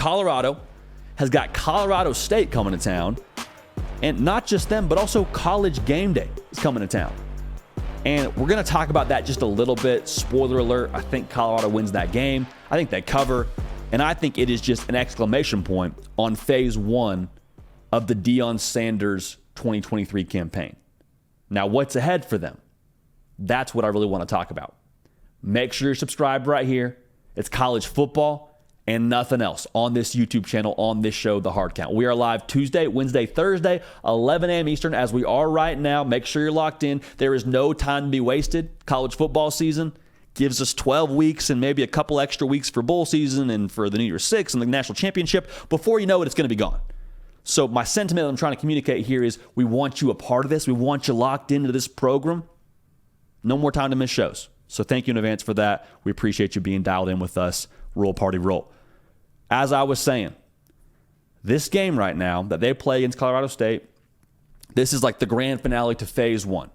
Colorado has got Colorado State coming to town. And not just them, but also College Game Day is coming to town. And we're going to talk about that just a little bit. Spoiler alert, I think Colorado wins that game. I think they cover. And I think it is just an exclamation point on phase one of the Deion Sanders 2023 campaign. Now, what's ahead for them? That's what I really want to talk about. Make sure you're subscribed right here. It's college football and nothing else on this YouTube channel, on this show, The Hard Count. We are live Tuesday, Wednesday, Thursday, 11 a.m. Eastern, as we are right now. Make sure you're locked in. There is no time to be wasted. College football season gives us 12 weeks and maybe a couple extra weeks for bowl season and for the New Year's Six and the national championship. Before you know it, it's going to be gone. So my sentiment I'm trying to communicate here is we want you a part of this. We want you locked into this program. No more time to miss shows. So thank you in advance for that. We appreciate you being dialed in with us. Roll Party Roll. As I was saying, this game right now that they play against Colorado State, this is like the grand finale to phase one.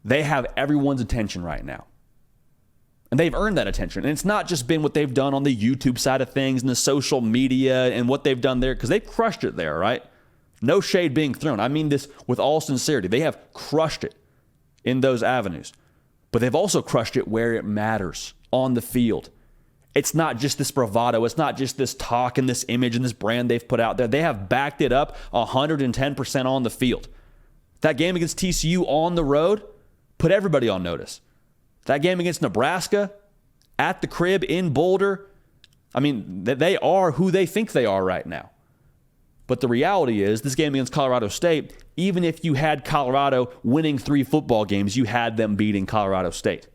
They have everyone's attention right now. And they've earned that attention. And it's not just been what they've done on the YouTube side of things and the social media and what they've done there, because they've crushed it there, right? No shade being thrown. I mean this with all sincerity. They have crushed it in those avenues. But they've also crushed it where it matters, on the field. It's not just this bravado. It's not just this talk and this image and this brand they've put out there. They have backed it up 110% on the field. That game against TCU on the road put everybody on notice. That game against Nebraska at the crib in Boulder, I mean, they are who they think they are right now. But the reality is, this game against Colorado State, even if you had Colorado winning 3 football games, you had them beating Colorado State.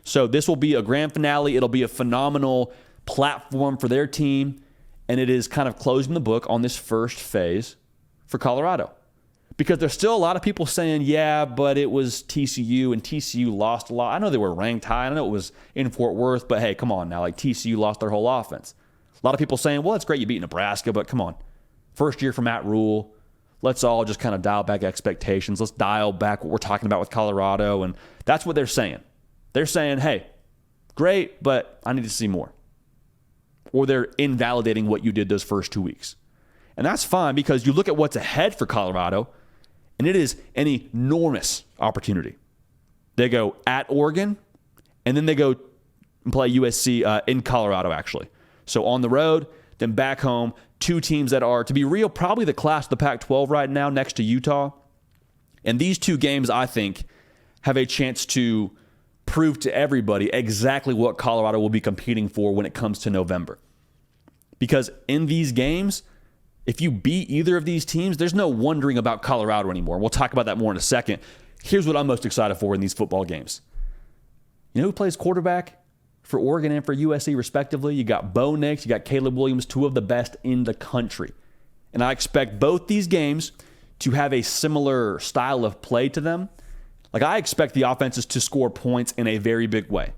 So this will be a grand finale. It'll be a phenomenal platform for their team, and it is kind of closing the book on this first phase for Colorado. Because there's still a lot of people saying, yeah, but it was TCU, and TCU lost a lot. I know they were ranked high. I know it was in Fort Worth, but hey, come on now. Like, TCU lost their whole offense. A lot of people saying, well, it's great you beat Nebraska, but come on. First year for Matt Rule. Let's all just kind of dial back expectations. Let's dial back what we're talking about with Colorado, and that's what they're saying. They're saying, hey, great, but I need to see more. Or they're invalidating what you did those first 2 weeks. And that's fine, because you look at what's ahead for Colorado, and it is an enormous opportunity. They go at Oregon, and then they go and play USC in Colorado, actually. So on the road, then back home, 2 teams that are, to be real, probably the class of the Pac-12 right now next to Utah. And these 2 games, I think, have a chance to prove to everybody exactly what Colorado will be competing for when it comes to November. Because in these games, if you beat either of these teams, there's no wondering about Colorado anymore. We'll talk about that more in a second. Here's what I'm most excited for in these football games. You know who plays quarterback for Oregon and for USC, respectively? You got Bo Nix, you got Caleb Williams, 2 of the best in the country. And I expect both these games to have a similar style of play to them. Like, I expect the offenses to score points in a very big way.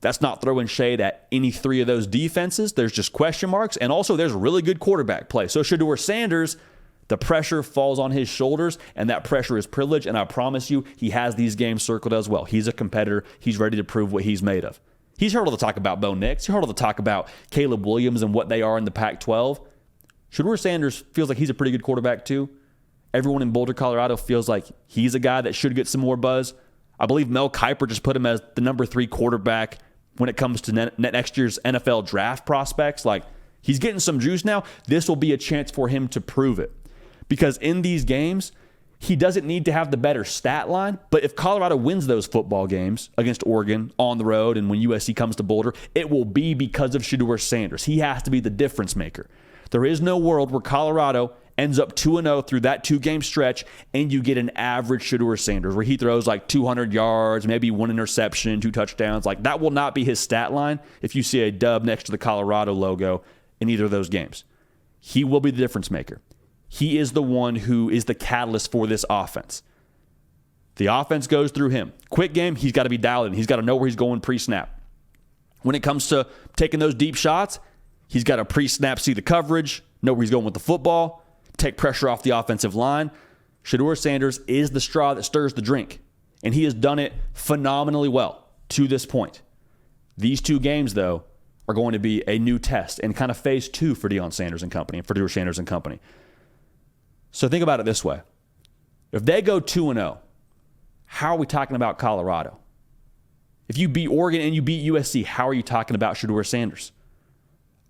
That's not throwing shade at any 3 of those defenses. There's just question marks. And also, there's really good quarterback play. So Shedeur Sanders, the pressure falls on his shoulders, and that pressure is privilege. And I promise you, he has these games circled as well. He's a competitor. He's ready to prove what he's made of. He's heard all the talk about Bo Nix. He's heard all the talk about Caleb Williams and what they are in the Pac-12. Shedeur Sanders feels like he's a pretty good quarterback too. Everyone in Boulder, Colorado feels like he's a guy that should get some more buzz. I believe Mel Kiper just put him as the number 3 quarterback when it comes to next year's NFL draft prospects. Like, he's getting some juice now. This will be a chance for him to prove it. Because in these games, he doesn't need to have the better stat line. But if Colorado wins those football games against Oregon on the road and when USC comes to Boulder, it will be because of Shedeur Sanders. He has to be the difference maker. There is no world where Colorado ends up 2-0 through that 2-game stretch, and you get an average Shedeur Sanders where he throws like 200 yards, maybe 1 interception, 2 touchdowns. Like, that will not be his stat line if you see a dub next to the Colorado logo in either of those games. He will be the difference maker. He is the one who is the catalyst for this offense. The offense goes through him. Quick game, he's got to be dialed in. He's got to know where he's going pre-snap. When it comes to taking those deep shots, he's got to pre-snap, see the coverage, know where he's going with the football, take pressure off the offensive line. Shedeur Sanders is the straw that stirs the drink, and he has done it phenomenally well to this point. These 2 games, though, are going to be a new test and kind of phase 2 for Deion Sanders and company, and for Shedeur Sanders and company. So think about it this way. If they go 2-0, how are we talking about Colorado? If you beat Oregon and you beat USC, how are you talking about Shedeur Sanders?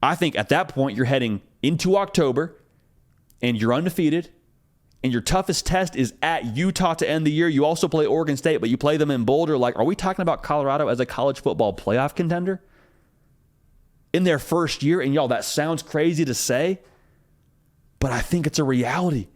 I think at that point you're heading into October and you're undefeated and your toughest test is at Utah to end the year. You also play Oregon State, but you play them in Boulder. Like, are we talking about Colorado as a college football playoff contender in their first year? And y'all, that sounds crazy to say, but I think it's a reality.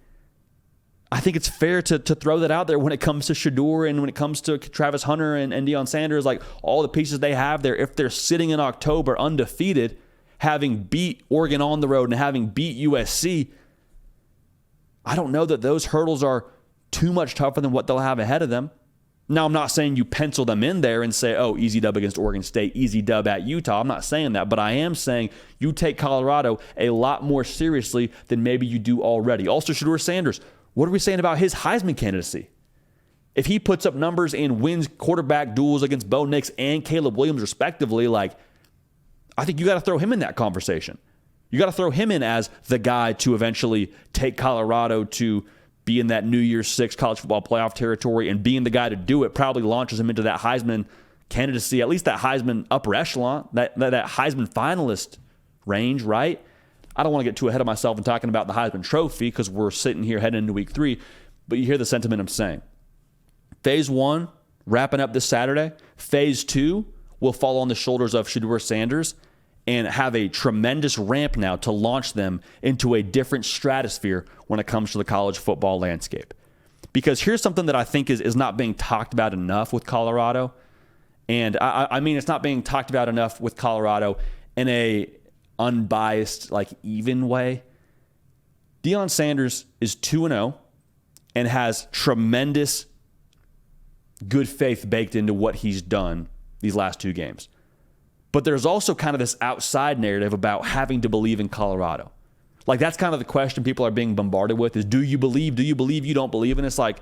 I think it's fair to throw that out there when it comes to Shedeur and when it comes to Travis Hunter and Deion Sanders, like all the pieces they have there. If they're sitting in October undefeated, having beat Oregon on the road and having beat USC, I don't know that those hurdles are too much tougher than what they'll have ahead of them. Now, I'm not saying you pencil them in there and say, oh, easy dub against Oregon State, easy dub at Utah. I'm not saying that, but I am saying you take Colorado a lot more seriously than maybe you do already. Also, Shedeur Sanders, what are we saying about his Heisman candidacy? If he puts up numbers and wins quarterback duels against Bo Nix and Caleb Williams respectively, like, I think you got to throw him in that conversation. You got to throw him in as the guy to eventually take Colorado to be in that New Year's Six college football playoff territory, and being the guy to do it probably launches him into that Heisman candidacy, at least that Heisman upper echelon, that Heisman finalist range, right? I don't want to get too ahead of myself in talking about the Heisman Trophy because we're sitting here heading into week 3, but you hear the sentiment I'm saying. Phase 1, wrapping up this Saturday. Phase 2 will fall on the shoulders of Shedeur Sanders and have a tremendous ramp now to launch them into a different stratosphere when it comes to the college football landscape. Because here's something that I think is not being talked about enough with Colorado. And I mean, it's not being talked about enough with Colorado in a unbiased, like even way. Deion Sanders is 2-0 and has tremendous good faith baked into what he's done these last 2 games. But there's also kind of this outside narrative about having to believe in Colorado. Like, that's kind of the question people are being bombarded with is, do you believe? Do you believe you don't believe? And it's like,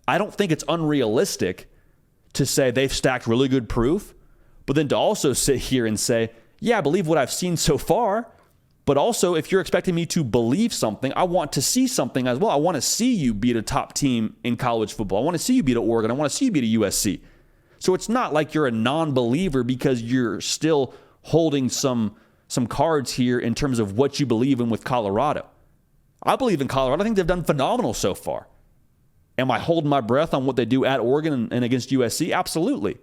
I don't think it's unrealistic to say they've stacked really good proof, but then to also sit here and say, yeah, I believe what I've seen so far, but also if you're expecting me to believe something, I want to see something as well. I want to see you beat a top team in college football. I want to see you beat Oregon. I want to see you beat a USC. So it's not like you're a non-believer because you're still holding some cards here in terms of what you believe in with Colorado. I believe in Colorado. I think they've done phenomenal so far. Am I holding my breath on what they do at Oregon and against USC? Absolutely.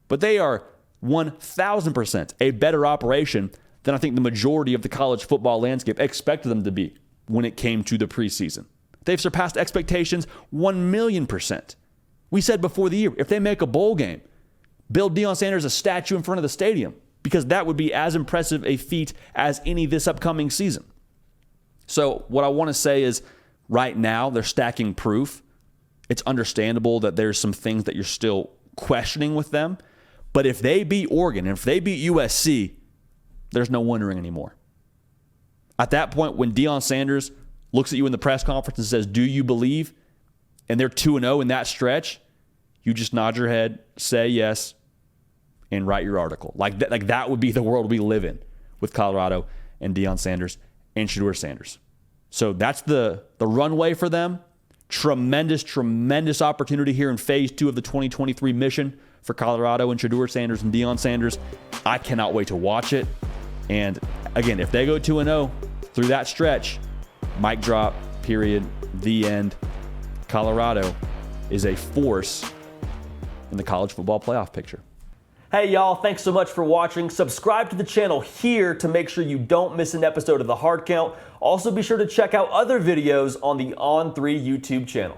But they are 1,000% a better operation than I think the majority of the college football landscape expected them to be when it came to the preseason. They've surpassed expectations 1,000,000%. We said before the year, if they make a bowl game, build Deion Sanders a statue in front of the stadium, because that would be as impressive a feat as any this upcoming season. So what I want to say is right now they're stacking proof. It's understandable that there's some things that you're still questioning with them. But if they beat Oregon and if they beat USC, there's no wondering anymore. At that point, when Deion Sanders looks at you in the press conference and says, do you believe? And they're 2-0 in that stretch, you just nod your head, say yes, and write your article. Like that would be the world we live in with Colorado and Deion Sanders and Shedeur Sanders. So that's the runway for them. Tremendous, tremendous opportunity here in phase 2 of the 2023 mission for Colorado and Shedeur Sanders and Deion Sanders. I cannot wait to watch it. And again, if they go 2-0 through that stretch, mic drop, period, the end. Colorado is a force in the college football playoff picture. Hey y'all, thanks so much for watching. Subscribe to the channel here to make sure you don't miss an episode of The Hard Count. Also be sure to check out other videos on the On3 YouTube channel.